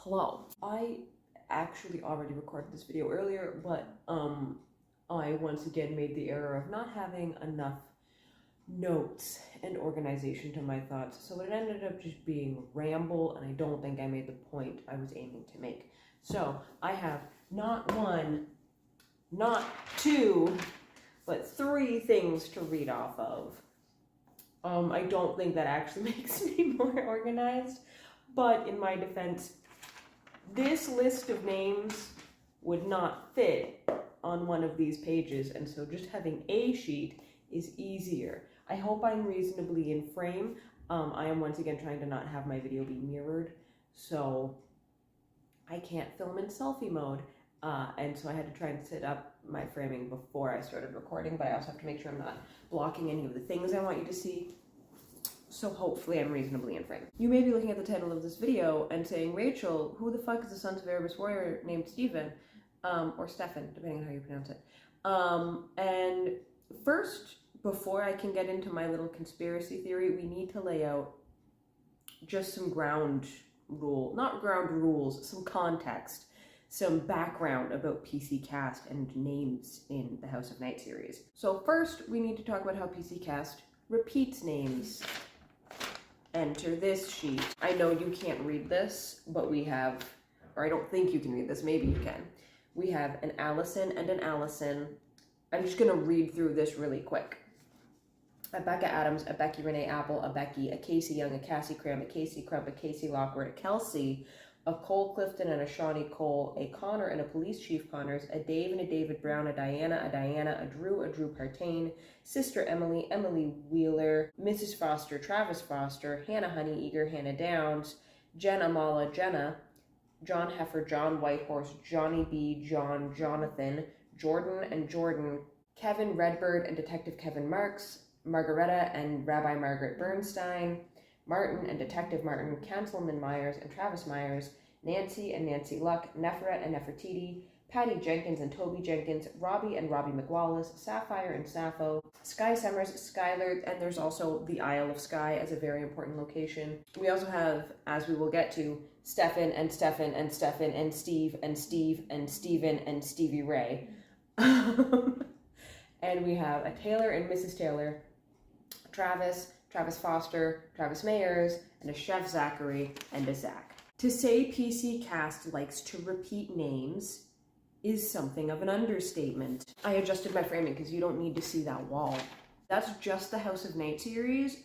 Hello. I actually already recorded this video earlier, but I once again made the error of not having enough notes and organization to my thoughts, so it ended up just being ramble, and I don't think I made the point I was aiming to make. So I have not one, not two, but three things to read off of. I don't think that actually makes me more organized, but in my defense, this list of names would not fit on one of these pages, and so just having a sheet is easier. I hope I'm reasonably in frame. I am once again trying to not have my video be mirrored, so I can't film in selfie mode, and so I had to try and set up my framing before I started recording, but I also have to make sure I'm not blocking any of the things I want you to see. So hopefully I'm reasonably in frame. You may be looking at the title of this video and saying, Rachel, who the fuck is the Sons of Erebus warrior named Stephen? Or Stephen, depending on how you pronounce it. And first, before I can get into my little conspiracy theory, we need to lay out just some not ground rules, some context, some background about PC Cast and names in the House of Night series. So first, we need to talk about how PC Cast repeats names. Enter this sheet. I know you can't read this, but we have, or I don't think you can read this, maybe you can. We have an Allison and an Allison. I'm just gonna read through this really quick. A Becca Adams, a Becky Renee Apple, a Becky, a Casey Young, a Cassie Cram, a Casey Crump, a Casey Lockwood, a Kelsey, a Cole Clifton and a Shawnee Cole, a Connor and a Police Chief Connors, a Dave and a David Brown, a Diana, a Drew Partain, Sister Emily, Emily Wheeler, Mrs. Foster, Travis Foster, Hannah Honeyeager, Hannah Downs, Jen Amala, Jenna, John Heifer, John Whitehorse, Johnny B, John, Jonathan, Jordan and Jordan, Kevin Redbird and Detective Kevin Marks, Margaretta and Rabbi Margaret Bernstein, Martin and Detective Martin, Councilman Myers and Travis Myers, Nancy and Nancy Luck, Neferet and Nefertiti, Patty Jenkins and Toby Jenkins, Robbie and Robbie McWallace, Sapphire and Sappho, Sky Summers, Skylar, and there's also the Isle of Skye as a very important location. We also have, as we will get to, Stephen and Stephen and Stephen and Steve and Steve and Stephen and Stevie Ray. And we have a Taylor and Mrs. Taylor, Travis Foster, Travis Mayers, and a Chef Zachary, and a Zach. To say PC Cast likes to repeat names is something of an understatement. I adjusted my framing because you don't need to see that wall. That's just the House of Night series.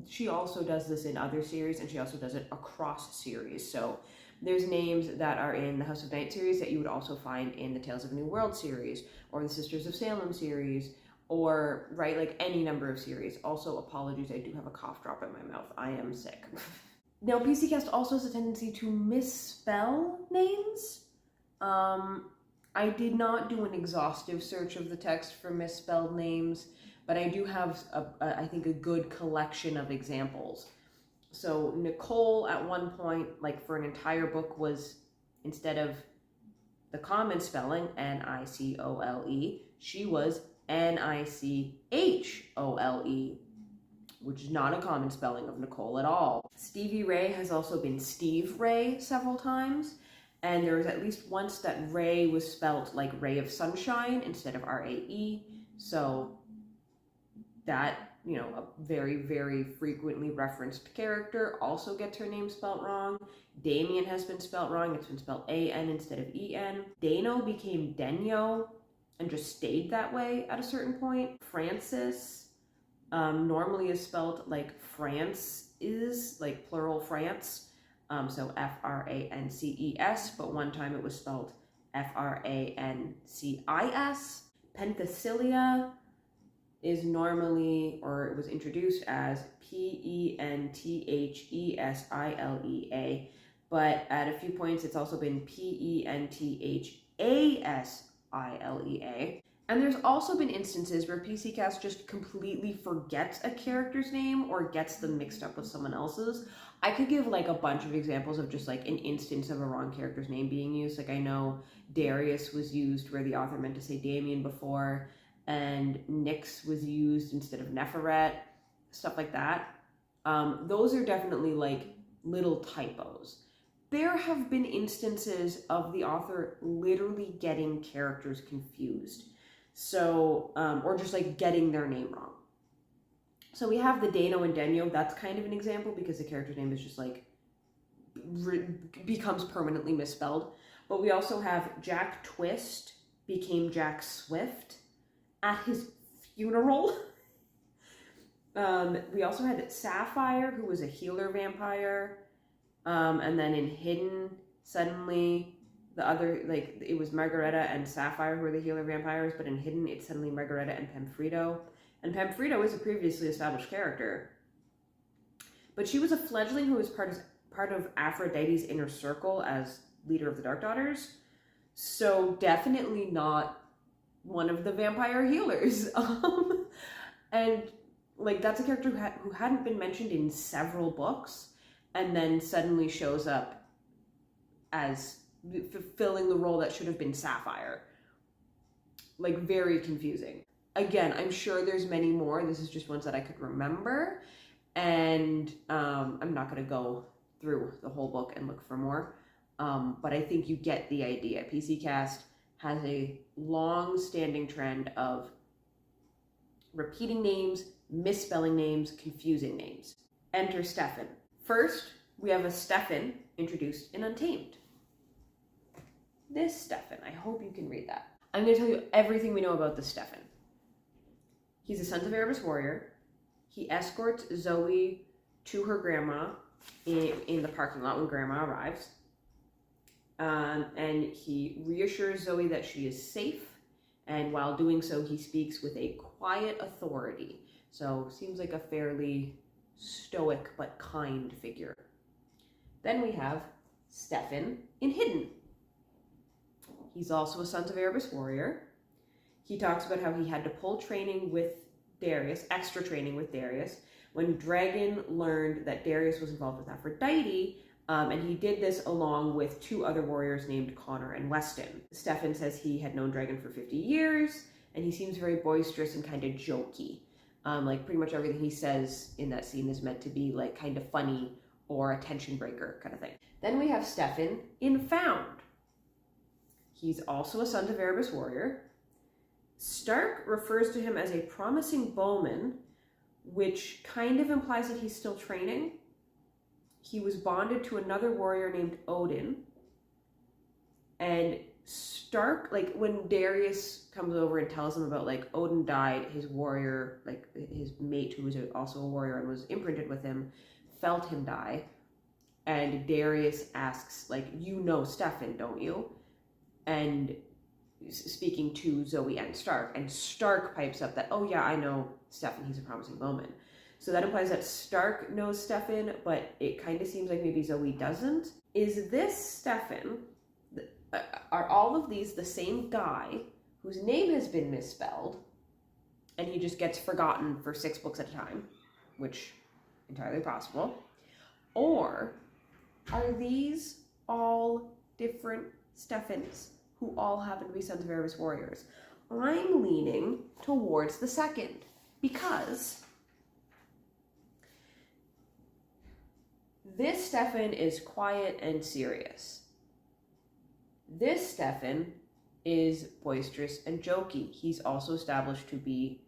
She also does this in other series, and she also does it across series. So there's names that are in the House of Night series that you would also find in the Tales of a New World series, or the Sisters of Salem series, or, right, like any number of series. Also, apologies, I do have a cough drop in my mouth. I am sick. Now, PC Cast also has a tendency to misspell names. I did not do an exhaustive search of the text for misspelled names, but I do have, I think, a good collection of examples. So Nicole, at one point, like for an entire book, was, instead of the common spelling, Nicole, she was Nichole, which is not a common spelling of Nicole at all. Stevie Ray has also been Steve Ray several times, and there was at least once that Ray was spelt like Ray of Sunshine instead of R-A-E, so that, you know, a very, very frequently referenced character also gets her name spelt wrong. Damien has been spelt wrong. It's been spelled A-N instead of E-N. Dano became Denyo and just stayed that way at a certain point. Francis normally is spelled like France is, like plural France, so F-R-A-N-C-E-S, but one time it was spelled F-R-A-N-C-I-S. Penthesilea is normally, or it was introduced as P-E-N-T-H-E-S-I-L-E-A, but at a few points it's also been P-E-N-T-H-A-S-I-L-E-A. And there's also been instances where PC Cast just completely forgets a character's name or gets them mixed up with someone else's. I could give like a bunch of examples of just like an instance of a wrong character's name being used. Like I know Darius was used where the author meant to say Damien before, and Nyx was used instead of Neferet, stuff like that. Those are definitely like little typos. there have been instances of the author literally getting characters confused. So, or just like getting their name wrong. So we have the Dano and Denyo. That's kind of an example because the character's name is just like becomes permanently misspelled. But we also have Jack Twist became Jack Swift at his funeral. We also had Sapphire, who was a healer vampire. And then in Hidden, suddenly the other, like, it was Margareta and Sapphire who were the healer vampires, but in Hidden, it's suddenly Margareta and Pamfredo. And Pamfredo is a previously established character. But she was a fledgling who was part of Aphrodite's inner circle as leader of the Dark Daughters. So definitely not one of the vampire healers. And, like, that's a character who hadn't been mentioned in several books, and then suddenly shows up as fulfilling the role that should have been Sapphire. Like, very confusing. Again, I'm sure there's many more. This is just ones that I could remember. And I'm not going to go through the whole book and look for more. But I think you get the idea. PC Cast has a long-standing trend of repeating names, misspelling names, confusing names. Enter Stefan. First, we have a Stefan introduced in Untamed. This Stefan, I hope you can read that. I'm going to tell you everything we know about this Stefan. He's a Sons of Erebus warrior. He escorts Zoe to her grandma in the parking lot when grandma arrives. And he reassures Zoe that she is safe. And while doing so, he speaks with a quiet authority. So, seems like a fairly stoic but kind figure. Then we have Stefan in Hidden. He's also a Sons of Erebus warrior. He talks about how he had to pull training with Darius, extra training with Darius, when Dragon learned that Darius was involved with Aphrodite, and he did this along with two other warriors named Connor and Weston. Stefan says he had known Dragon for 50 years, and he seems very boisterous and kind of jokey. Like, pretty much everything he says in that scene is meant to be, like, kind of funny or a tension breaker kind of thing. Then we have Stefan in Found. He's also a Sons of Erebus warrior. Stark refers to him as a promising bowman, which kind of implies that he's still training. He was bonded to another warrior named Odin. And Stark, like, when Darius comes over and tells him about, like, Odin died, his warrior, like, his mate, who was also a warrior and was imprinted with him, felt him die. And Darius asks, like, you know Stefan, don't you? And speaking to Zoe and Stark pipes up that, oh yeah, I know Stefan, he's a promising bowman. So that implies that Stark knows Stefan, but it kind of seems like maybe Zoe doesn't. Is this Stefan, are all of these the same guy whose name has been misspelled, and he just gets forgotten for 6 books at a time, which entirely possible? Or are these all different Stefans who all happen to be Sons of Erebus warriors? I'm leaning towards the second, because this Stefan is quiet and serious. This Stefan is boisterous and jokey. He's also established to be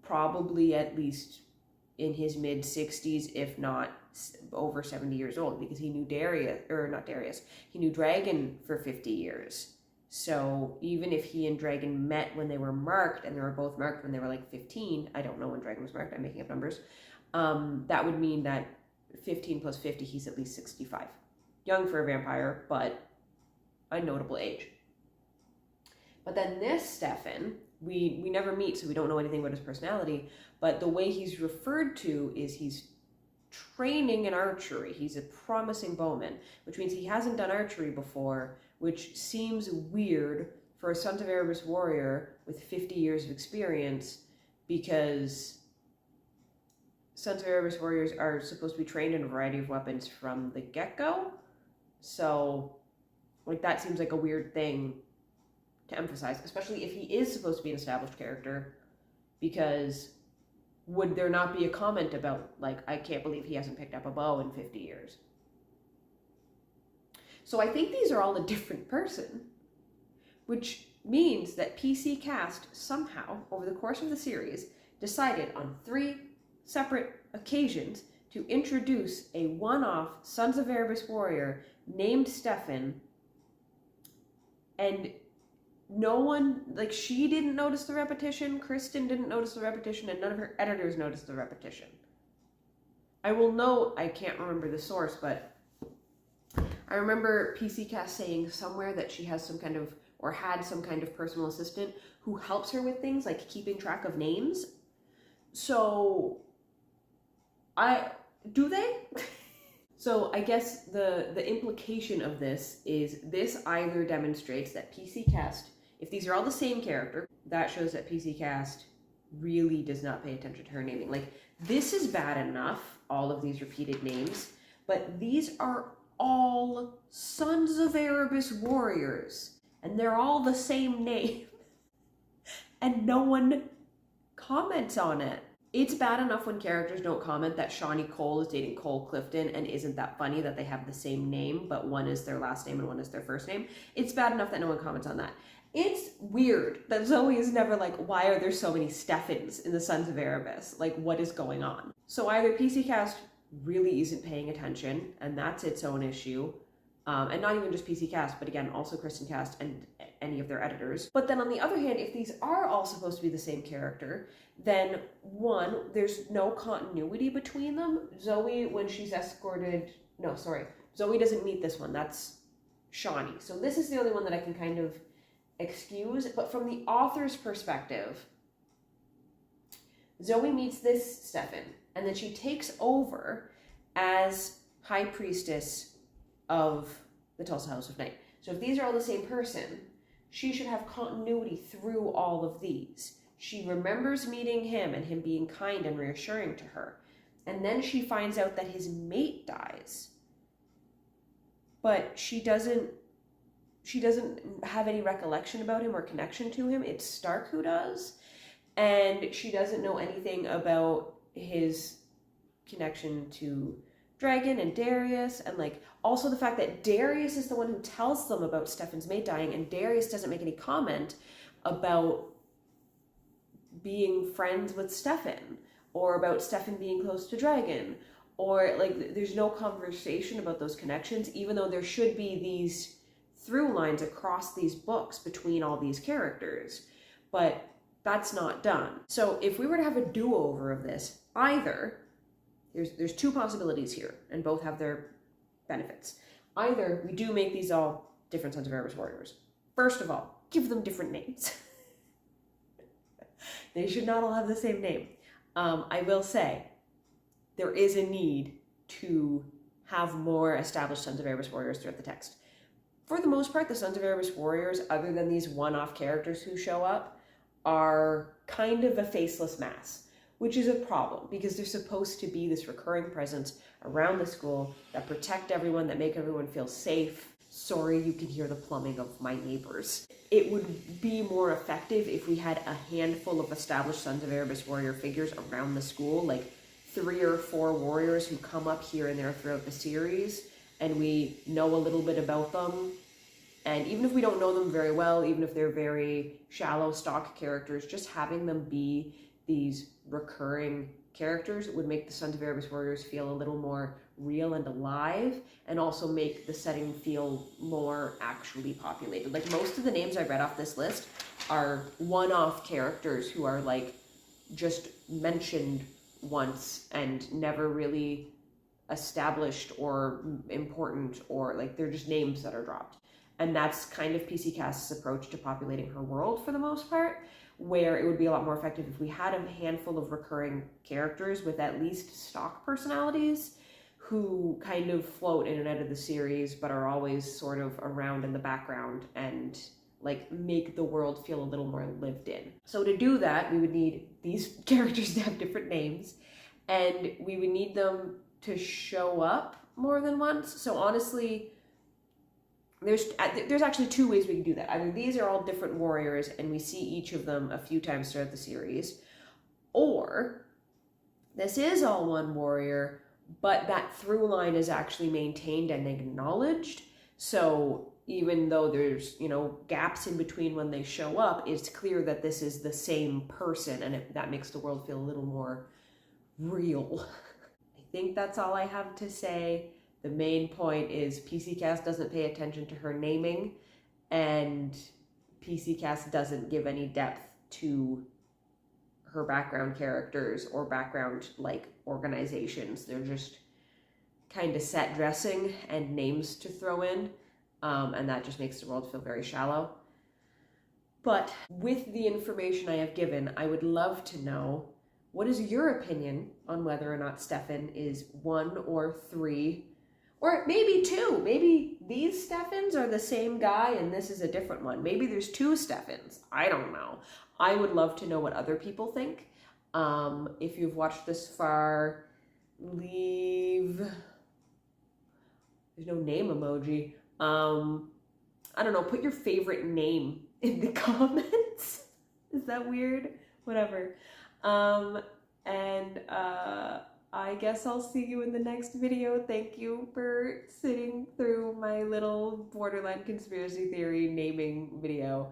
probably at least in his mid-60s, if not over 70 years old, because he knew he knew Dragon for 50 years. So even if he and Dragon met when they were marked, and they were both marked when they were like 15, I don't know when Dragon was marked, I'm making up numbers, that would mean that 15 plus 50, he's at least 65. Young for a vampire, but a notable age. But then this Stefan, we never meet, so we don't know anything about his personality, but the way he's referred to is he's training in archery. He's a promising bowman, which means he hasn't done archery before, which seems weird for a Sons of Erebus warrior with 50 years of experience, because Sons of Erebus warriors are supposed to be trained in a variety of weapons from the get-go. So, like, that seems like a weird thing to emphasize, especially if he is supposed to be an established character, because would there not be a comment about, like, I can't believe he hasn't picked up a bow in 50 years? So I think these are all a different person, which means that PC Cast somehow, over the course of the series, decided on 3 separate occasions to introduce a one-off Sons of Erebus warrior named Stephen, and no one, like, she didn't notice the repetition, Kristen didn't notice the repetition, and none of her editors noticed the repetition. I will note, I can't remember the source, but I remember PC Cast saying somewhere that she has some kind of, or had some kind of personal assistant who helps her with things like keeping track of names. So, do they? So I guess the implication of this is this either demonstrates that PC Cast, if these are all the same character, that shows that PC Cast really does not pay attention to her naming. Like, this is bad enough, all of these repeated names, but these are all Sons of Erebus warriors, and they're all the same name, and no one comments on it. It's bad enough when characters don't comment that Shawnee Cole is dating Cole Clifton, and isn't that funny that they have the same name, but one is their last name and one is their first name. It's bad enough that no one comments on that. It's weird that Zoe is never like, why are there so many Stephens in the Sons of Erebus? Like, what is going on? So either PC Cast really isn't paying attention, and that's its own issue, and not even just PC Cast, but again, also Kristen Cast and any of their editors. But then on the other hand, if these are all supposed to be the same character, then one, there's no continuity between them. Zoe, when she's escorted, no, sorry, Zoe doesn't meet this one, that's Shawnee. So this is the only one that I can kind of excuse, but from the author's perspective, Zoe meets this Stephen, and then she takes over as High Priestess of the Tulsa House of Night. So if these are all the same person, she should have continuity through all of these. She remembers meeting him and him being kind and reassuring to her. And then she finds out that his mate dies. But she doesn't have any recollection about him or connection to him. It's Stark who does. And she doesn't know anything about his connection to Dragon and Darius, and like also the fact that Darius is the one who tells them about Stephen's mate dying, and Darius doesn't make any comment about being friends with Stephen or about Stephen being close to Dragon, or like there's no conversation about those connections, even though there should be these through lines across these books between all these characters, but that's not done. So if we were to have a do-over of this, either there's 2 possibilities here, and both have their benefits. Either we do make these all different Sons of Erebus warriors. First of all, give them different names. They should not all have the same name. I will say, there is a need to have more established Sons of Erebus warriors throughout the text. For the most part, the Sons of Erebus warriors, other than these one-off characters who show up, are kind of a faceless mass, which is a problem because they're supposed to be this recurring presence around the school that protect everyone, that make everyone feel safe. Sorry, you can hear the plumbing of my neighbors. It would be more effective if we had a handful of established Sons of Erebus warrior figures around the school, like 3 or 4 warriors who come up here and there throughout the series, and we know a little bit about them. And even if we don't know them very well, even if they're very shallow stock characters, just having them be these recurring characters would make the Sons of Erebus warriors feel a little more real and alive, and also make the setting feel more actually populated. Like, most of the names I read off this list are one-off characters who are like just mentioned once and never really established or important, or like they're just names that are dropped. And that's kind of PC Cast's approach to populating her world for the most part, where it would be a lot more effective if we had a handful of recurring characters with at least stock personalities who kind of float in and out of the series, but are always sort of around in the background and like make the world feel a little more lived in. So to do that, we would need these characters to have different names, and we would need them to show up more than once. So honestly, there's actually 2 ways we can do that. Either these are all different warriors and we see each of them a few times throughout the series, or this is all one warrior, but that through line is actually maintained and acknowledged. So even though there's, gaps in between when they show up, it's clear that this is the same person, and that makes the world feel a little more real. I think that's all I have to say. The main point is PCcast doesn't pay attention to her naming, and PCcast doesn't give any depth to her background characters or background organizations. They're just kind of set dressing and names to throw in, and that just makes the world feel very shallow. But with the information I have given, I would love to know, what is your opinion on whether or not Stefan is 1 or 3, or maybe 2? Maybe these Stefans are the same guy and this is a different one. Maybe there's 2 Stefans. I don't know. I would love to know what other people think. If you've watched this far, leave... There's no name emoji. I don't know, put your favorite name in the comments. Is that weird? Whatever. I guess I'll see you in the next video. Thank you for sitting through my little borderline conspiracy theory naming video.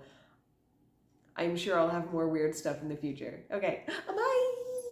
I'm sure I'll have more weird stuff in the future. Okay, bye!